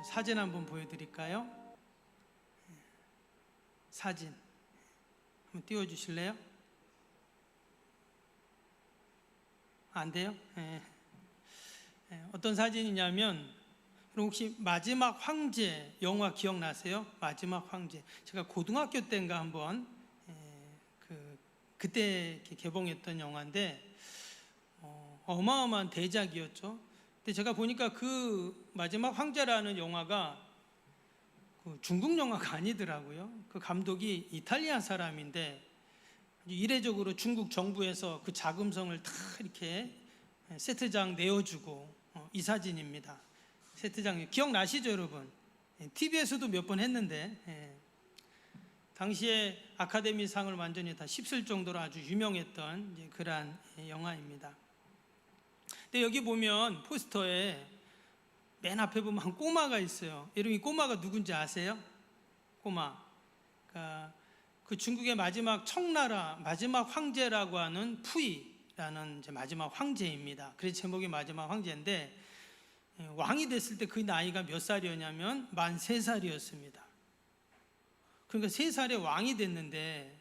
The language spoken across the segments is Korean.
사진 한번 보여드릴까요? 사진 한번 띄워주실래요? 안 돼요? 어떤 사진이냐면, 혹시 마지막 황제 영화 기억나세요? 마지막 황제. 제가 고등학교 때인가 한번 그때 개봉했던 영화인데 어마어마한 대작이었죠. 근데 제가 보니까 그 마지막 황제라는 영화가 중국 영화가 아니더라고요. 그 감독이 이탈리아 사람인데 이례적으로 중국 정부에서 그 자금성을 다 이렇게 세트장 내어주고 이 사진입니다. 세트장 기억나시죠, 여러분? TV에서도 몇 번 했는데 당시에 아카데미상을 완전히 다 휩쓸 정도로 아주 유명했던 그러한 영화입니다. 근데 여기 보면 포스터에 맨 앞에 보면 한 꼬마가 있어요. 여러분 이 꼬마가 누군지 아세요? 꼬마. 그 중국의 마지막 청나라 마지막 황제라고 하는 푸이라는 마지막 황제입니다. 그래서 제목이 마지막 황제인데 왕이 됐을 때 그 나이가 몇 살이었냐면 만 3살이었습니다. 그러니까 3살에 왕이 됐는데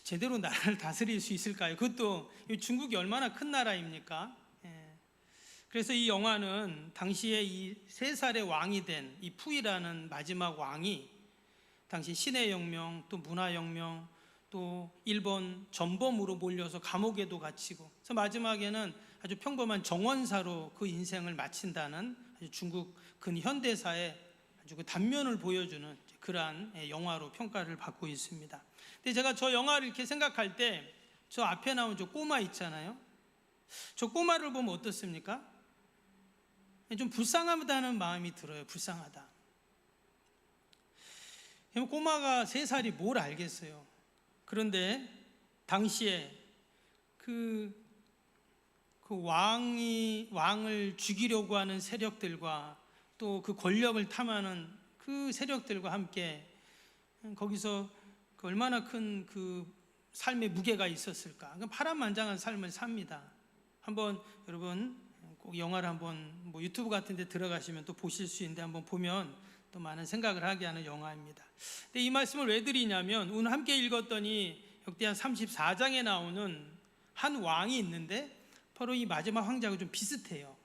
제대로 나라를 다스릴 수 있을까요? 그것도 중국이 얼마나 큰 나라입니까? 그래서 이 영화는 당시에 이 3살의 왕이 된 이 푸이라는 마지막 왕이 당시 신해혁명, 또 문화혁명, 또 일본 전범으로 몰려서 감옥에도 갇히고, 그래서 마지막에는 아주 평범한 정원사로 그 인생을 마친다는 아주 중국 근현대사의 아주 그 단면을 보여주는 그러한 영화로 평가를 받고 있습니다. 근데 제가 저 영화를 이렇게 생각할 때 저 앞에 나온 저 꼬마 있잖아요. 저 꼬마를 보면 어떻습니까? 좀 불쌍하다는 마음이 들어요. 불쌍하다. 꼬마가 3살이 뭘 알겠어요. 그런데 당시에 그 왕을 죽이려고 하는 세력들과 또 그 권력을 탐하는 그 세력들과 함께 거기서 얼마나 큰 그 삶의 무게가 있었을까. 파란만장한 삶을 삽니다. 한번 여러분 꼭 영화를 한번 유튜브 같은 데 들어가시면 또 보실 수 있는데 한번 보면 또 많은 생각을 하게 하는 영화입니다. 근데 이 말씀을 왜 드리냐면 오늘 함께 읽었더니 역대하 34장에 나오는 한 왕이 있는데 바로 이 마지막 황제하고 좀 비슷해요.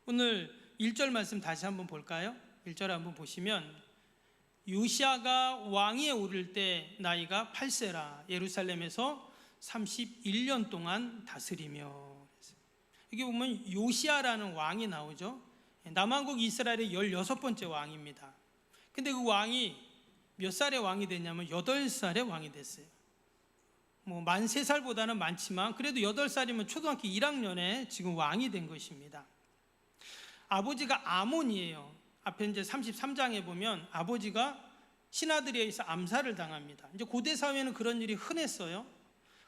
오늘 1절 말씀 다시 한번 볼까요? 1절 한번 보시면 요시아가 왕위에 오를 때 나이가 8세라 예루살렘에서 31년 동안 다스리며. 여기 보면 요시아라는 왕이 나오죠. 남왕국 이스라엘의 16번째 왕입니다. 근데 그 왕이 몇 살에 왕이 됐냐면 8살에 왕이 됐어요. 만 3살보다는 많지만 그래도 8살이면 초등학교 1학년에 지금 왕이 된 것입니다. 아버지가 아몬이에요. 앞에 이제 33장에 보면 아버지가 신하들에 의해서 암살을 당합니다. 이제 고대 사회에는 그런 일이 흔했어요.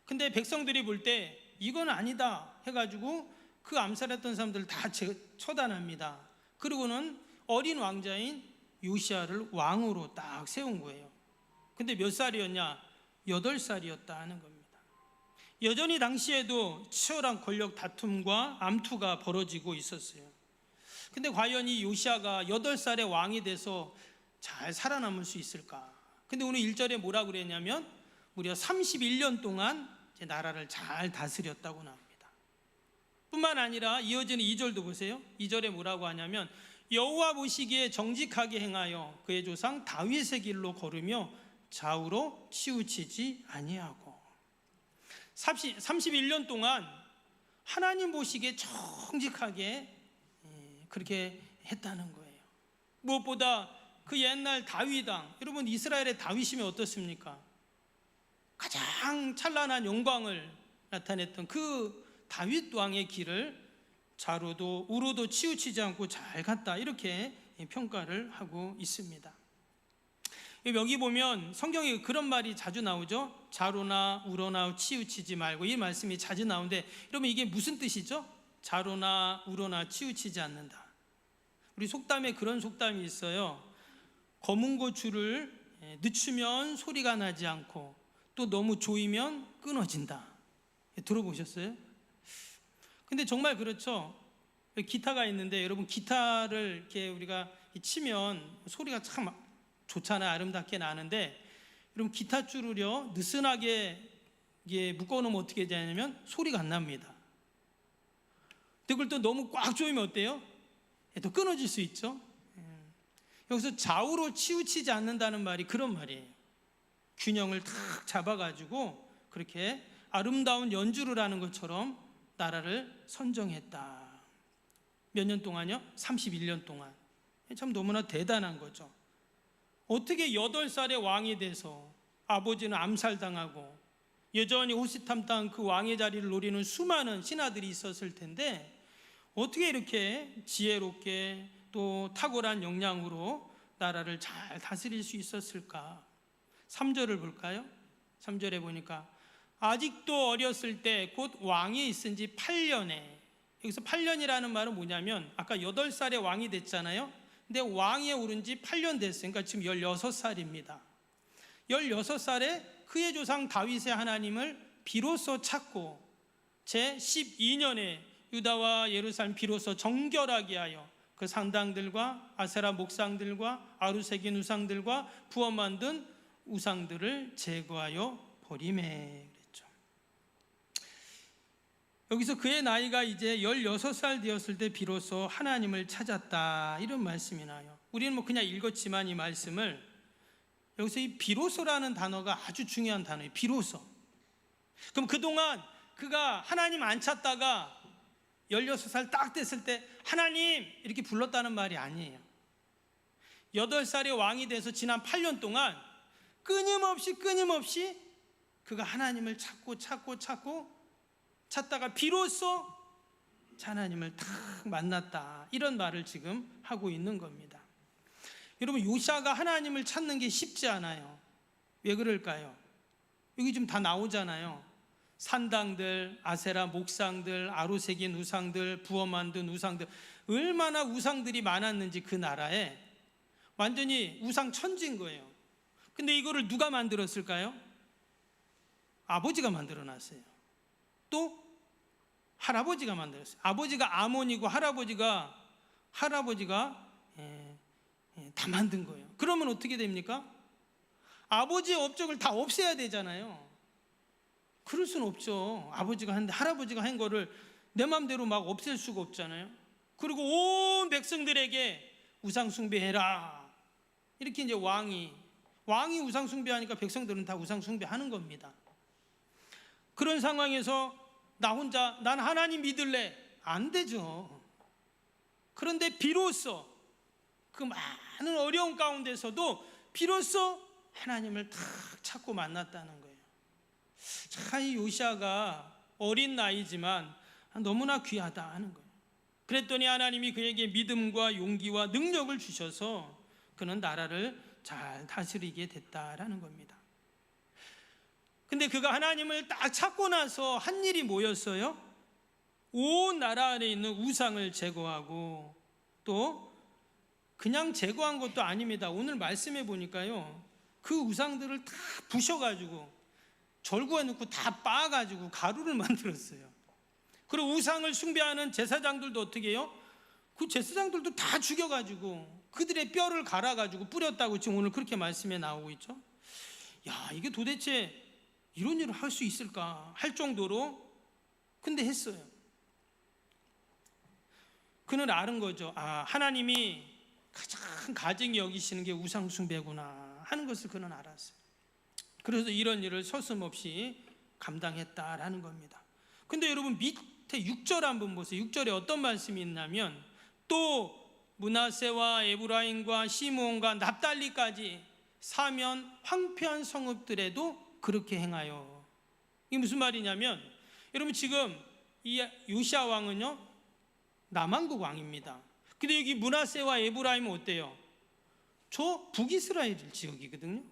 근데 백성들이 볼 때 이건 아니다 해가지고 그 암살했던 사람들을 다 처단합니다. 그리고는 어린 왕자인 요시아를 왕으로 딱 세운 거예요. 근데 몇 살이었냐? 8살이었다 하는 겁니다. 여전히 당시에도 치열한 권력 다툼과 암투가 벌어지고 있었어요. 근데 과연 이 요시아가 8살에 왕이 돼서 잘 살아남을 수 있을까? 근데 오늘 1절에 뭐라고 그랬냐면 무려 31년 동안 나라를 잘 다스렸다고 나옵니다. 뿐만 아니라 이어지는 2절도 보세요. 2절에 뭐라고 하냐면 여호와 보시기에 정직하게 행하여 그의 조상 다윗의 길로 걸으며 좌우로 치우치지 아니하고. 31년 동안 하나님 보시기에 정직하게 그렇게 했다는 거예요. 무엇보다 그 옛날 다윗왕, 여러분 이스라엘의 다윗이면 어떻습니까? 가장 찬란한 영광을 나타냈던 그 다윗 왕의 길을 좌로도 우로도 치우치지 않고 잘 갔다, 이렇게 평가를 하고 있습니다. 여기 보면 성경에 그런 말이 자주 나오죠. 좌로나 우로나 치우치지 말고, 이 말씀이 자주 나오는데 여러분 이게 무슨 뜻이죠? 좌로나 우로나 치우치지 않는다. 우리 속담에 그런 속담이 있어요. 검은 고추를 늦추면 소리가 나지 않고 또 너무 조이면 끊어진다. 들어보셨어요? 근데 정말 그렇죠. 기타가 있는데 여러분 기타를 이렇게 우리가 치면 소리가 참 좋잖아요. 아름답게 나는데 여러분 기타 줄을요 느슨하게 묶어놓으면 어떻게 되냐면 소리가 안 납니다. 그걸 또 너무 꽉 조이면 어때요? 또 끊어질 수 있죠. 여기서 좌우로 치우치지 않는다는 말이 그런 말이에요. 균형을 탁 잡아가지고 그렇게 아름다운 연주를 하는 것처럼 나라를 선정했다. 몇 년 동안요? 31년 동안. 참 너무나 대단한 거죠. 어떻게 8살의 왕이 돼서 아버지는 암살당하고 여전히 호시탐탐 그 왕의 자리를 노리는 수많은 신하들이 있었을 텐데 어떻게 이렇게 지혜롭게 또 탁월한 역량으로 나라를 잘 다스릴 수 있었을까? 3절을 볼까요? 3절에 보니까 아직도 어렸을 때 곧 왕이 있은 지 8년에, 여기서 8년이라는 말은 뭐냐면 아까 8살에 왕이 됐잖아요. 근데 왕위에 오른 지 8년 됐어요. 그러니까 지금 16살입니다. 16살에 그의 조상 다윗의 하나님을 비로소 찾고 제 12년에 유다와 예루살렘 비로소 정결하게 하여 그 상당들과 아세라 목상들과 아루새긴 우상들과 부어 만든 우상들을 제거하여 버리매 그랬죠. 여기서 그의 나이가 이제 16살 되었을 때 비로소 하나님을 찾았다 이런 말씀이 나요. 우리는 뭐 그냥 읽었지만 이 말씀을 여기서 이 비로소라는 단어가 아주 중요한 단어예요. 비로소. 그럼 그동안 그가 하나님 안 찾다가 16살 딱 됐을 때 하나님 이렇게 불렀다는 말이 아니에요. 8살의 왕이 돼서 지난 8년 동안 끊임없이 그가 하나님을 찾다가 비로소 하나님을 탁 만났다 이런 말을 지금 하고 있는 겁니다. 여러분 요시아가 하나님을 찾는 게 쉽지 않아요. 왜 그럴까요? 여기 좀 다 나오잖아요. 산당들, 아세라 목상들, 아루새긴 우상들, 부어 만든 우상들, 얼마나 우상들이 많았는지 그 나라에 완전히 우상 천지인 거예요. 근데 이거를 누가 만들었을까요? 아버지가 만들어놨어요. 또 할아버지가 만들었어요. 아버지가 아몬이고 할아버지가 다 만든 거예요. 그러면 어떻게 됩니까? 아버지의 업적을 다 없애야 되잖아요. 그럴 수는 없죠. 아버지가 하는데 할아버지가 한 거를 내 마음대로 막 없앨 수가 없잖아요. 그리고 온 백성들에게 우상 숭배해라 이렇게 이제 왕이 우상 숭배하니까 백성들은 다 우상 숭배하는 겁니다. 그런 상황에서 나 혼자 난 하나님 믿을래 안 되죠. 그런데 비로소 그 많은 어려운 가운데서도 비로소 하나님을 탁 찾고 만났다는 거예요. 참 이 요시아가 어린 나이지만 너무나 귀하다 하는 거예요. 그랬더니 하나님이 그에게 믿음과 용기와 능력을 주셔서 그는 나라를 잘 다스리게 됐다라는 겁니다. 근데 그가 하나님을 딱 찾고 나서 한 일이 뭐였어요? 온 나라 안에 있는 우상을 제거하고 또 그냥 제거한 것도 아닙니다. 오늘 말씀해 보니까요 그 우상들을 다 부셔가지고 절구에 넣고 다 빻아가지고 가루를 만들었어요. 그리고 우상을 숭배하는 제사장들도 어떻게 해요? 그 제사장들도 다 죽여가지고 그들의 뼈를 갈아가지고 뿌렸다고 지금 오늘 그렇게 말씀에 나오고 있죠. 야, 이게 도대체 이런 일을 할 수 있을까 할 정도로 근데 했어요. 그는 아는 거죠. 아, 하나님이 가장 가증히 여기시는 게 우상 숭배구나 하는 것을 그는 알았어요. 그래서 이런 일을 서슴없이 감당했다라는 겁니다. 근데 여러분 밑에 6절 한번 보세요. 6절에 어떤 말씀이 있냐면 또 므낫세와 에브라임과 시므온과 납달리까지 사면 황폐한 성읍들에도 그렇게 행하여. 이게 무슨 말이냐면 여러분 지금 이 요시아 왕은요 남한국 왕입니다. 근데 여기 므낫세와 에브라임은 어때요? 저 북이스라엘 지역이거든요.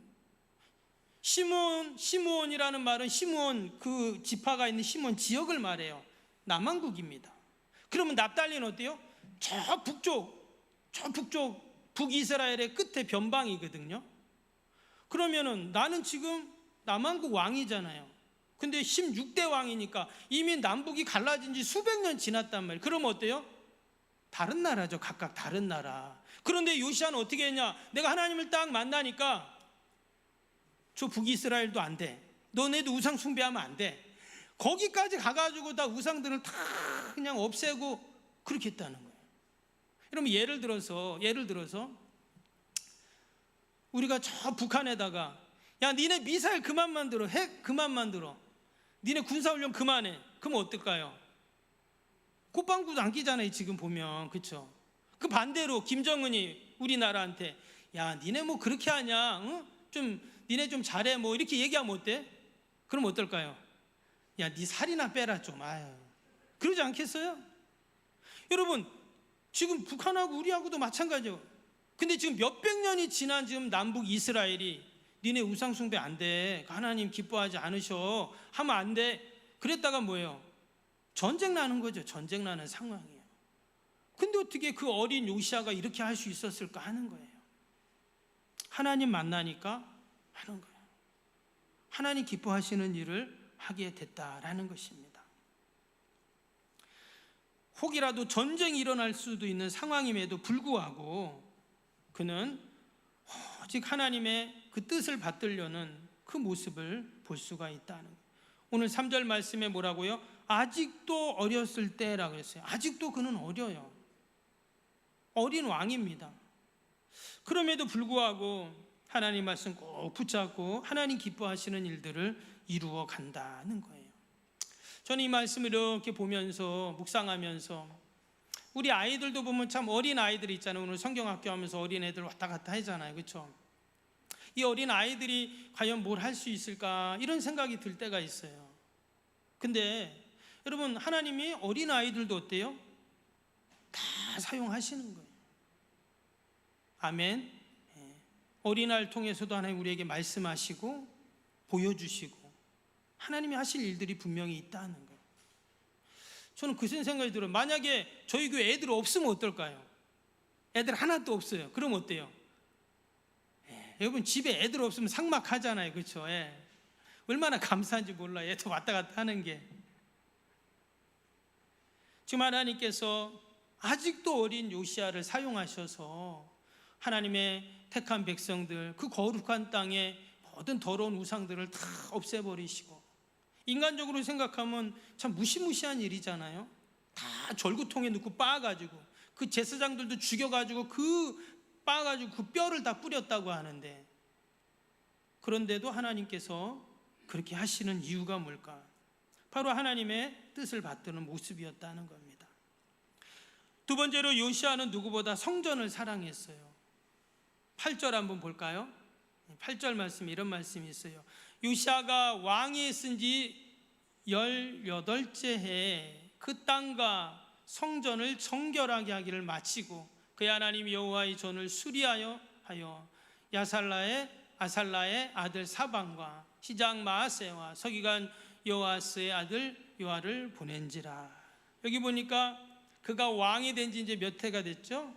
시므온이라는 말은 시므온 그 지파가 있는 시므온 지역을 말해요. 남한국입니다. 그러면 납달리는 어때요? 저 북쪽 북이스라엘의 끝에 변방이거든요. 그러면은 나는 지금 남한국 왕이잖아요. 근데 16대 왕이니까 이미 남북이 갈라진 지 수백 년 지났단 말이에요. 그럼 어때요? 다른 나라죠. 각각 다른 나라. 그런데 요시아는 어떻게 했냐? 내가 하나님을 딱 만나니까 저 북이스라엘도 안 돼. 너네도 우상 숭배하면 안 돼. 거기까지 가가지고 다 우상들을 다 그냥 없애고 그렇게 했다는 거예요. 여러분 예를 들어서 우리가 저 북한에다가 야 니네 미사일 그만 만들어, 핵 그만 만들어, 니네 군사훈련 그만해. 그러면 어떨까요? 꽃방구도 안 끼잖아요 지금 보면. 그렇죠? 그 반대로 김정은이 우리나라한테 야 니네 뭐 그렇게 하냐, 응? 좀 니네 좀 잘해 뭐 이렇게 얘기하면 어때? 그럼 어떨까요? 야 니 살이나 빼라 좀. 아유, 그러지 않겠어요? 여러분 지금 북한하고 우리하고도 마찬가지예요. 근데 지금 몇백 년이 지난 지금 남북 이스라엘이 니네 우상 숭배 안 돼, 하나님 기뻐하지 않으셔 하면 안 돼. 그랬다가 뭐예요? 전쟁 나는 거죠. 전쟁 나는 상황이에요. 근데 어떻게 그 어린 요시아가 이렇게 할 수 있었을까 하는 거예요. 하나님 만나니까 하는 거예요. 하나님 기뻐하시는 일을 하게 됐다라는 것입니다. 혹이라도 전쟁이 일어날 수도 있는 상황임에도 불구하고 그는 오직 하나님의 그 뜻을 받들려는 그 모습을 볼 수가 있다는 거예요. 오늘 3절 말씀에 뭐라고요? 아직도 어렸을 때라고 했어요. 아직도 그는 어려요. 어린 왕입니다. 그럼에도 불구하고 하나님 말씀 꼭 붙잡고 하나님 기뻐하시는 일들을 이루어 간다는 거예요. 저는 이 말씀을 이렇게 보면서 묵상하면서 우리 아이들도 보면 참 어린 아이들 있잖아요. 오늘 성경학교 하면서 어린 애들 왔다 갔다 하잖아요. 그렇죠? 이 어린 아이들이 과연 뭘 할 수 있을까 이런 생각이 들 때가 있어요. 근데 여러분 하나님이 어린 아이들도 어때요? 다 사용하시는 거예요. 아멘. 어린아이를 통해서도 하나님 우리에게 말씀하시고 보여주시고 하나님이 하실 일들이 분명히 있다는 거예요. 저는 그 생각이 들어요. 만약에 저희 교회 애들 없으면 어떨까요? 애들 하나도 없어요. 그럼 어때요? 여러분 집에 애들 없으면 삭막하잖아요. 그렇죠? 얼마나 감사한지 몰라요. 애들 왔다 갔다 하는 게. 지금 하나님께서 아직도 어린 요시아를 사용하셔서 하나님의 택한 백성들 그 거룩한 땅에 모든 더러운 우상들을 다 없애버리시고, 인간적으로 생각하면 참 무시무시한 일이잖아요. 다 절구통에 넣고 빻아가지고 그 제사장들도 죽여가지고 빻아가지고 그 뼈를 다 뿌렸다고 하는데, 그런데도 하나님께서 그렇게 하시는 이유가 뭘까? 바로 하나님의 뜻을 받드는 모습이었다는 겁니다. 두 번째로 요시아는 누구보다 성전을 사랑했어요. 8절 한번 볼까요? 8절 말씀에 이런 말씀이 있어요. 요시아가 왕이 쓴 지 18째 해에 그 땅과 성전을 정결하게 하기를 마치고 그의 하나님 여호와의 전을 수리하여 아살라의 아들 사방과 시장 마아세와 서기관 요아스의 아들 요아를 보낸지라. 여기 보니까 그가 왕이 된 지 이제 몇 해가 됐죠?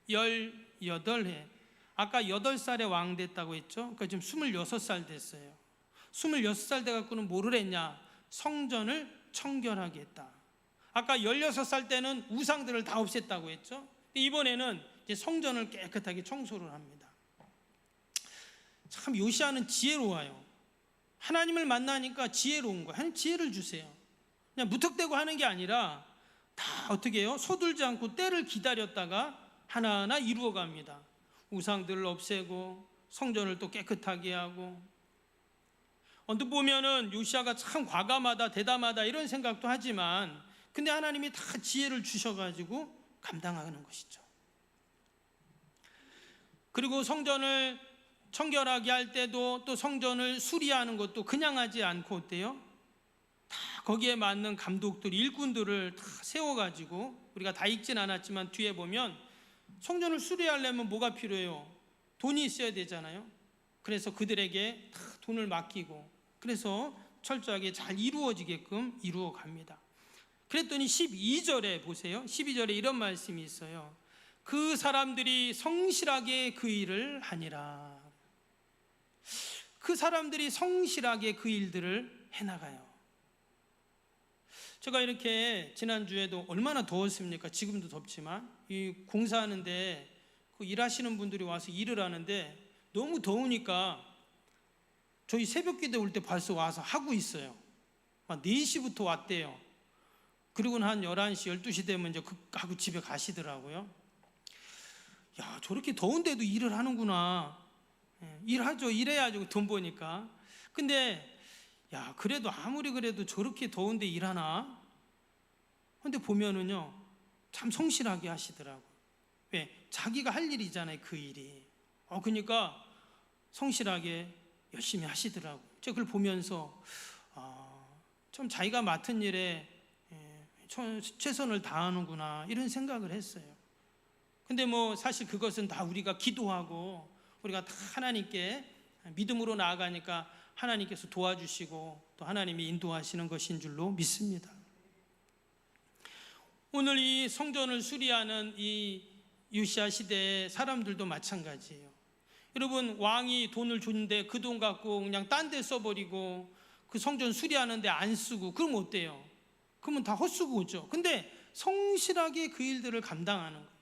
18해. 아까 8살에 왕 됐다고 했죠? 그러니까 지금 26살 됐어요. 26살 돼갖고는 뭐를 했냐? 성전을 청결하게 했다. 아까 16살 때는 우상들을 다 없앴다고 했죠? 이번에는 이제 성전을 깨끗하게 청소를 합니다. 참 요시아는 지혜로워요. 하나님을 만나니까 지혜로운 거예요. 하나님 지혜를 주세요. 그냥 무턱대고 하는 게 아니라 다 어떻게 해요? 서둘지 않고 때를 기다렸다가 하나하나 이루어 갑니다. 우상들을 없애고 성전을 또 깨끗하게 하고. 언뜻 보면은 요시아가 참 과감하다 대담하다 이런 생각도 하지만, 근데 하나님이 다 지혜를 주셔가지고 감당하는 것이죠. 그리고 성전을 청결하게 할 때도 또 성전을 수리하는 것도 그냥 하지 않고 어때요? 다 거기에 맞는 감독들, 일꾼들을 다 세워가지고, 우리가 다 읽진 않았지만 뒤에 보면 성전을 수리하려면 뭐가 필요해요? 돈이 있어야 되잖아요. 그래서 그들에게 다 돈을 맡기고, 그래서 철저하게 잘 이루어지게끔 이루어 갑니다. 그랬더니 12절에 보세요. 12절에 이런 말씀이 있어요. 그 사람들이 성실하게 그 일을 하니라. 그 사람들이 성실하게 그 일들을 해나가요. 제가 이렇게 지난주에도 얼마나 더웠습니까? 지금도 덥지만 이 공사하는데 그 일하시는 분들이 와서 일을 하는데 너무 더우니까 저희 새벽기도 올 때 벌써 와서 하고 있어요. 한 4시부터 왔대요. 그리고는 한 11시, 12시 되면 이제 하고 집에 가시더라고요. 야, 저렇게 더운데도 일을 하는구나. 일하죠. 일해야죠. 돈 버니까. 근데 야, 그래도 아무리 그래도 저렇게 더운데 일하나? 근데 보면은요, 참 성실하게 하시더라고요. 왜? 자기가 할 일이잖아요, 그 일이. 그러니까 성실하게 열심히 하시더라고요. 제가 그걸 보면서 좀 자기가 맡은 일에 최선을 다하는구나 이런 생각을 했어요. 근데 뭐 사실 그것은 다 우리가 기도하고 우리가 다 하나님께 믿음으로 나아가니까 하나님께서 도와주시고 또 하나님이 인도하시는 것인 줄로 믿습니다. 오늘 이 성전을 수리하는 이 요시야 시대의 사람들도 마찬가지예요. 여러분, 왕이 돈을 줬는데 그 돈 갖고 그냥 딴 데 써버리고 그 성전 수리하는데 안 쓰고 그러면 어때요? 그러면 다 헛수고죠. 근데 성실하게 그 일들을 감당하는 거예요.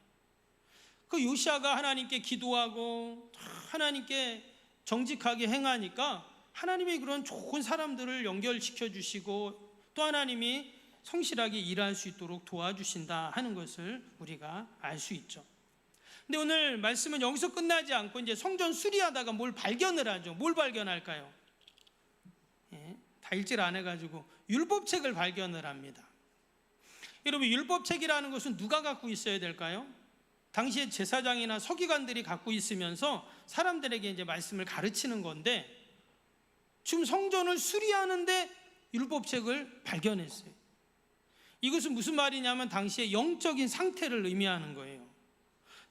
그 요시야가 하나님께 기도하고 하나님께 정직하게 행하니까 하나님이 그런 좋은 사람들을 연결시켜 주시고 또 하나님이 성실하게 일할 수 있도록 도와주신다 하는 것을 우리가 알 수 있죠. 근데 오늘 말씀은 여기서 끝나지 않고 이제 성전 수리하다가 뭘 발견을 하죠. 뭘 발견할까요? 다 읽질 안 해가지고 율법책을 발견을 합니다. 여러분, 율법책이라는 것은 누가 갖고 있어야 될까요? 당시에 제사장이나 서기관들이 갖고 있으면서 사람들에게 이제 말씀을 가르치는 건데 지금 성전을 수리하는데 율법책을 발견했어요. 이것은 무슨 말이냐면 당시의 영적인 상태를 의미하는 거예요.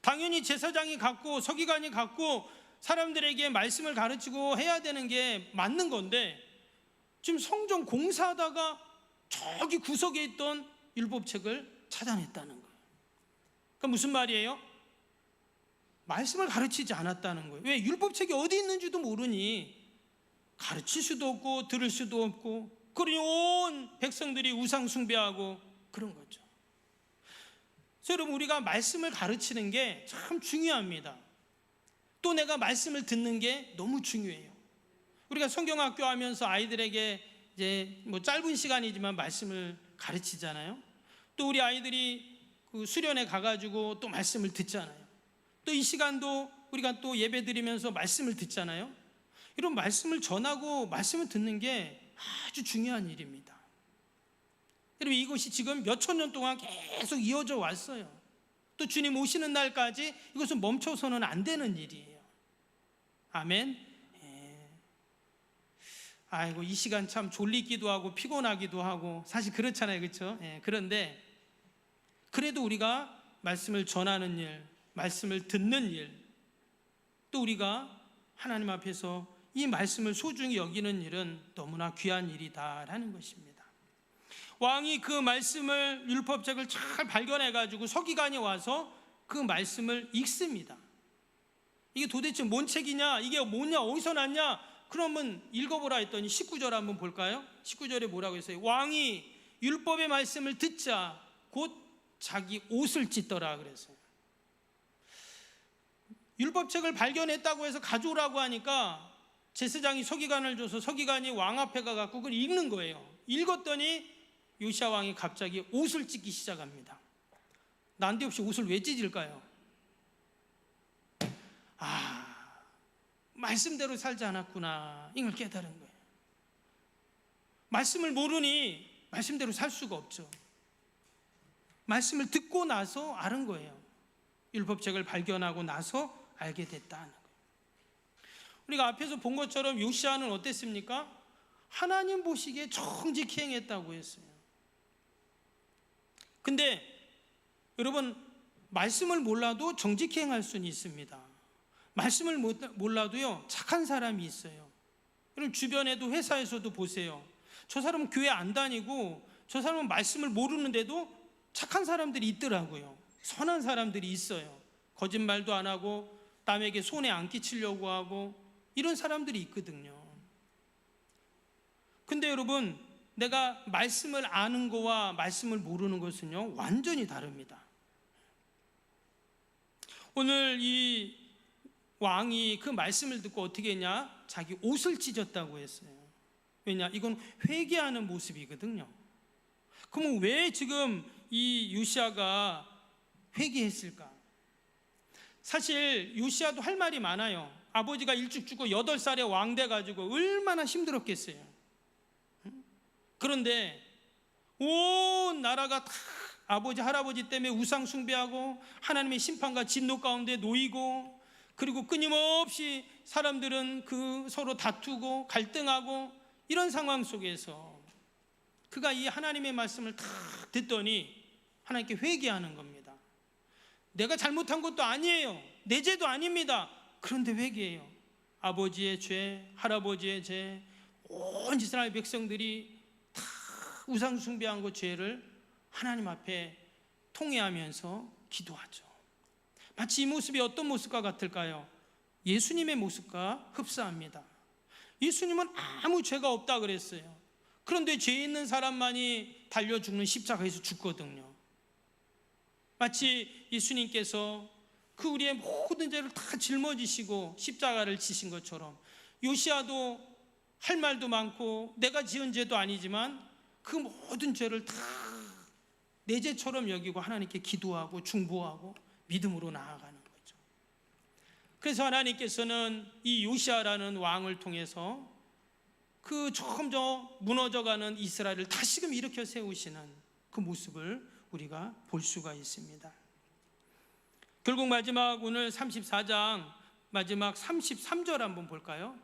당연히 제사장이 갖고 서기관이 갖고 사람들에게 말씀을 가르치고 해야 되는 게 맞는 건데 지금 성전 공사하다가 저기 구석에 있던 율법책을 찾아냈다는 거예요. 그러니까 무슨 말이에요? 말씀을 가르치지 않았다는 거예요. 왜? 율법책이 어디 있는지도 모르니 가르칠 수도 없고 들을 수도 없고 그러니 온 백성들이 우상 숭배하고 그런 거죠. 그래서 여러분, 우리가 말씀을 가르치는 게 참 중요합니다. 또 내가 말씀을 듣는 게 너무 중요해요. 우리가 성경학교 하면서 아이들에게 이제 뭐 짧은 시간이지만 말씀을 가르치잖아요. 또 우리 아이들이 그 수련회 가가지고 또 말씀을 듣잖아요. 또 이 시간도 우리가 또 예배 드리면서 말씀을 듣잖아요. 이런 말씀을 전하고 말씀을 듣는 게 아주 중요한 일입니다. 여러분, 이것이 지금 몇천 년 동안 계속 이어져 왔어요. 또 주님 오시는 날까지 이것은 멈춰서는 안 되는 일이에요. 아멘. 아이고, 이 시간 참 졸리기도 하고 피곤하기도 하고 사실 그렇잖아요, 그렇죠? 그런데 그래도 우리가 말씀을 전하는 일, 말씀을 듣는 일, 또 우리가 하나님 앞에서 이 말씀을 소중히 여기는 일은 너무나 귀한 일이다라는 것입니다. 왕이 그 말씀을 율법책을 잘 발견해가지고 서기관이 와서 그 말씀을 읽습니다. 이게 도대체 뭔 책이냐? 이게 뭐냐? 어디서 났냐? 그러면 읽어보라 했더니 19절 한번 볼까요? 19절에 뭐라고 했어요? 왕이 율법의 말씀을 듣자 곧 자기 옷을 찢더라 그랬어요. 율법책을 발견했다고 해서 가져오라고 하니까 제사장이 서기관을 줘서 서기관이 왕 앞에 가갖고 그걸 읽는 거예요. 읽었더니 요시야 왕이 갑자기 옷을 찢기 시작합니다. 난데없이 옷을 왜 찢을까요? 말씀대로 살지 않았구나, 이걸 깨달은 거예요. 말씀을 모르니 말씀대로 살 수가 없죠. 말씀을 듣고 나서 아는 거예요. 율법책을 발견하고 나서 알게 됐다는 거예요. 우리가 앞에서 본 것처럼 요시야는 어땠습니까? 하나님 보시기에 정직히 행했다고 했어요. 근데 여러분, 말씀을 몰라도 정직히 행할 수는 있습니다. 말씀을 몰라도요, 착한 사람이 있어요. 여러분, 주변에도 회사에서도 보세요. 저 사람은 교회 안 다니고 저 사람은 말씀을 모르는데도 착한 사람들이 있더라고요. 선한 사람들이 있어요. 거짓말도 안 하고 남에게 손해 안 끼치려고 하고 이런 사람들이 있거든요. 근데 여러분, 내가 말씀을 아는 거와 말씀을 모르는 것은요, 완전히 다릅니다. 오늘 이 왕이 그 말씀을 듣고 어떻게 했냐? 자기 옷을 찢었다고 했어요. 왜냐? 이건 회개하는 모습이거든요. 그러면 왜 지금 이 요시야가 회개했을까? 사실 요시야도 할 말이 많아요. 아버지가 일찍 죽고 8살에 왕 돼가지고 얼마나 힘들었겠어요. 그런데 온 나라가 다 아버지 할아버지 때문에 우상 숭배하고 하나님의 심판과 진노 가운데 놓이고, 그리고 끊임없이 사람들은 그 서로 다투고 갈등하고 이런 상황 속에서 그가 이 하나님의 말씀을 다 듣더니 하나님께 회개하는 겁니다. 내가 잘못한 것도 아니에요. 내 죄도 아닙니다. 그런데 회개해요. 아버지의 죄, 할아버지의 죄, 온 이스라엘 백성들이 다 우상 숭배한 그 죄를 하나님 앞에 통회하면서 기도하죠. 마치 이 모습이 어떤 모습과 같을까요? 예수님의 모습과 흡사합니다. 예수님은 아무 죄가 없다 그랬어요. 그런데 죄 있는 사람만이 달려 죽는 십자가에서 죽거든요. 마치 예수님께서 그 우리의 모든 죄를 다 짊어지시고 십자가를 지신 것처럼, 요시야도 할 말도 많고 내가 지은 죄도 아니지만 그 모든 죄를 다 내 죄처럼 여기고 하나님께 기도하고 중보하고 믿음으로 나아가는 거죠. 그래서 하나님께서는 이 요시야라는 왕을 통해서 그 점점 무너져가는 이스라엘을 다시금 일으켜 세우시는 그 모습을 우리가 볼 수가 있습니다. 결국 마지막 오늘 34장 마지막 33절 한번 볼까요?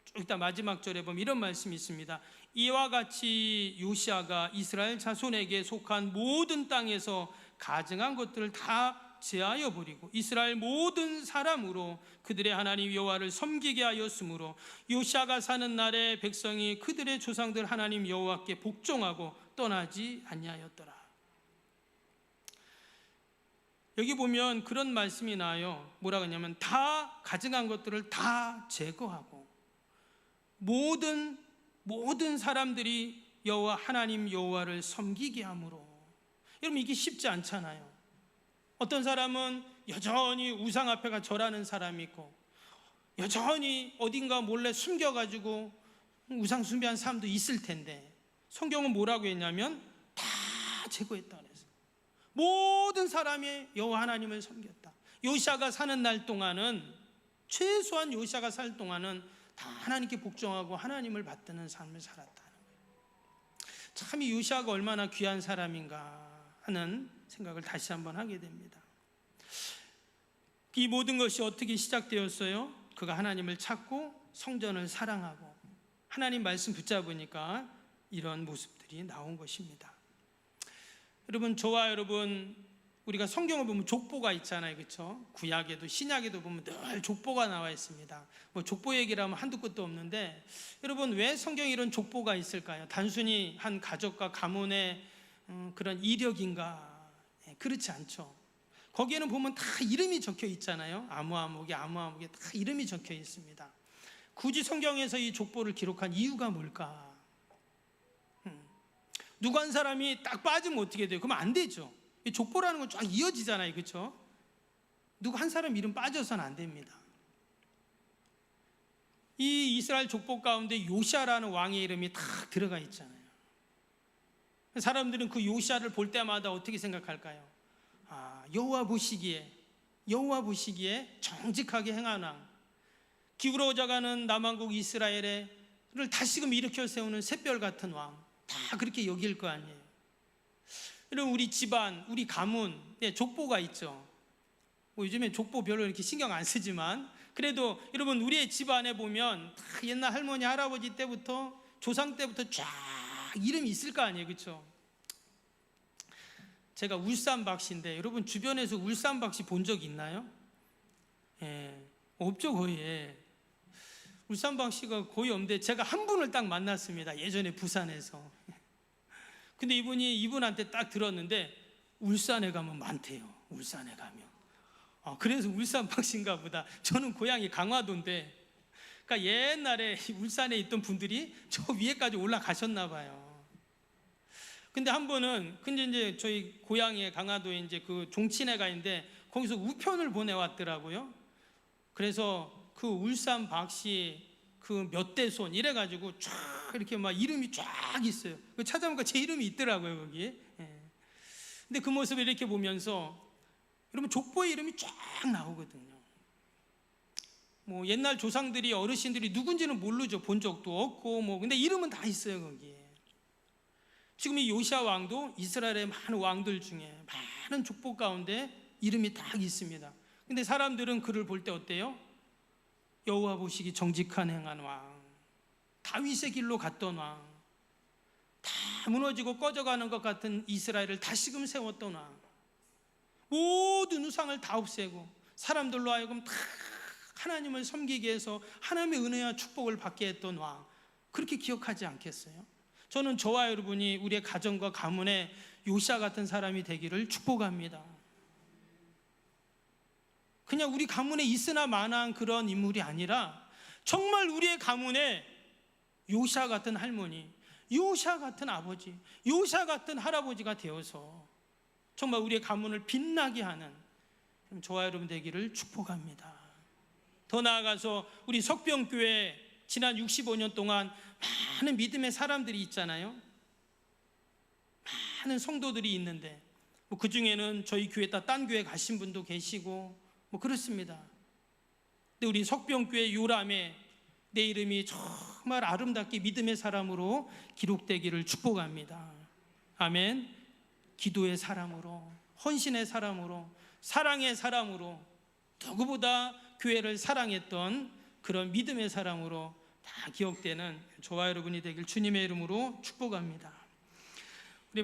쭉 이따 마지막 절에 보면 이런 말씀이 있습니다. 이와 같이 요시야가 이스라엘 자손에게 속한 모든 땅에서 가증한 것들을 다 제하여 버리고 이스라엘 모든 사람으로 그들의 하나님 여호와를 섬기게 하였으므로 요시야가 사는 날에 백성이 그들의 조상들 하나님 여호와께 복종하고 떠나지 아니하였더라. 여기 보면 그런 말씀이 나와요. 뭐라고 하냐면 다 가증한 것들을 다 제거하고 모든 사람들이 여호와 하나님 여호와를 섬기게 함으로. 여러분, 이게 쉽지 않잖아요. 어떤 사람은 여전히 우상 앞에가 절하는 사람이 있고, 여전히 어딘가 몰래 숨겨가지고 우상 숭배한 사람도 있을 텐데, 성경은 뭐라고 했냐면 다 제거했다 그랬어요. 모든 사람이 여호와 하나님을 섬겼다. 요시야가 사는 날 동안은, 최소한 요시야가 살 동안은 다 하나님께 복종하고 하나님을 받드는 삶을 살았다는 거예요. 참 이 요시야가 얼마나 귀한 사람인가 하는 생각을 다시 한번 하게 됩니다. 이 모든 것이 어떻게 시작되었어요? 그가 하나님을 찾고 성전을 사랑하고 하나님 말씀 붙잡으니까 이런 모습들이 나온 것입니다. 여러분, 저와 여러분, 우리가 성경을 보면 족보가 있잖아요, 그렇죠? 구약에도 신약에도 보면 늘 족보가 나와 있습니다. 뭐 족보 얘기를 하면 한두 끝도 없는데, 여러분, 왜 성경에 이런 족보가 있을까요? 단순히 한 가족과 가문의 그런 이력인가? 그렇지 않죠. 거기에는 보면 다 이름이 적혀 있잖아요. 아무아무개 다 이름이 적혀 있습니다. 굳이 성경에서 이 족보를 기록한 이유가 뭘까? 누구 한 사람이 딱 빠지면 어떻게 돼요? 그러면 안 되죠. 이 족보라는 건 쫙 이어지잖아요, 그렇죠? 누구 한 사람 이름 빠져서는 안 됩니다. 이 이스라엘 족보 가운데 요시야라는 왕의 이름이 딱 들어가 있잖아요. 사람들은 그 요시야를 볼 때마다 어떻게 생각할까요? 여호와 보시기에 정직하게 행한 왕, 기울어져가는 남왕국 이스라엘을 다시금 일으켜 세우는 샛별 같은 왕, 다 그렇게 여길 거 아니에요. 여러분, 우리 집안, 우리 가문, 족보가 있죠. 뭐 요즘에 족보 별로 이렇게 신경 안 쓰지만, 그래도 여러분, 우리의 집안에 보면 다 옛날 할머니 할아버지 때부터 조상 때부터 쫙 이름이 있을 거 아니에요, 그렇죠? 제가 울산박씨인데, 여러분 주변에서 울산박씨 본 적 있나요? 없죠, 거의. 울산박씨가 거의 없는데 제가 한 분을 딱 만났습니다, 예전에 부산에서. 근데 이분한테 딱 들었는데 울산에 가면 많대요. 울산에 가면. 그래서 울산박씨인가 보다. 저는 고향이 강화도인데 그러니까 옛날에 울산에 있던 분들이 저 위에까지 올라가셨나 봐요. 근데 한 번은 근데 이제 저희 고향에 강화도에 이제 그 종친회가 있는데 거기서 우편을 보내왔더라고요. 그래서 그 울산 박씨 그 몇 대손 이래가지고 쫙 이렇게 막 이름이 쫙 있어요. 찾아보니까 제 이름이 있더라고요 거기에. 근데 그 모습을 이렇게 보면서 여러분 족보의 이름이 쫙 나오거든요. 뭐 옛날 조상들이 어르신들이 누군지는 모르죠. 본 적도 없고 뭐 근데 이름은 다 있어요 거기에. 지금 이 요시아 왕도 이스라엘의 많은 왕들 중에 많은 족보 가운데 이름이 딱 있습니다. 근데 사람들은 그를 볼 때 어때요? 여호와 보시기 정직한 행한 왕, 다윗의 길로 갔던 왕, 다 무너지고 꺼져가는 것 같은 이스라엘을 다시금 세웠던 왕, 모든 우상을 다 없애고 사람들로 하여금 다 하나님을 섬기게 해서 하나님의 은혜와 축복을 받게 했던 왕, 그렇게 기억하지 않겠어요? 저는 저와 여러분이 우리의 가정과 가문에 요시아 같은 사람이 되기를 축복합니다. 그냥 우리 가문에 있으나 마나한 그런 인물이 아니라 정말 우리의 가문에 요시아 같은 할머니, 요시아 같은 아버지, 요시아 같은 할아버지가 되어서 정말 우리의 가문을 빛나게 하는 저와 여러분 되기를 축복합니다. 더 나아가서 우리 석병교회 지난 65년 동안 많은 믿음의 사람들이 있잖아요. 많은 성도들이 있는데 뭐 그 중에는 저희 교회다 딴 교회 가신 분도 계시고 뭐 그렇습니다. 근데 우리 석병교회 요람에 내 이름이 정말 아름답게 믿음의 사람으로 기록되기를 축복합니다. 아멘. 기도의 사람으로, 헌신의 사람으로, 사랑의 사람으로, 누구보다 교회를 사랑했던 그런 믿음의 사람으로 다 기억되는 저와 여러분이 되길 주님의 이름으로 축복합니다.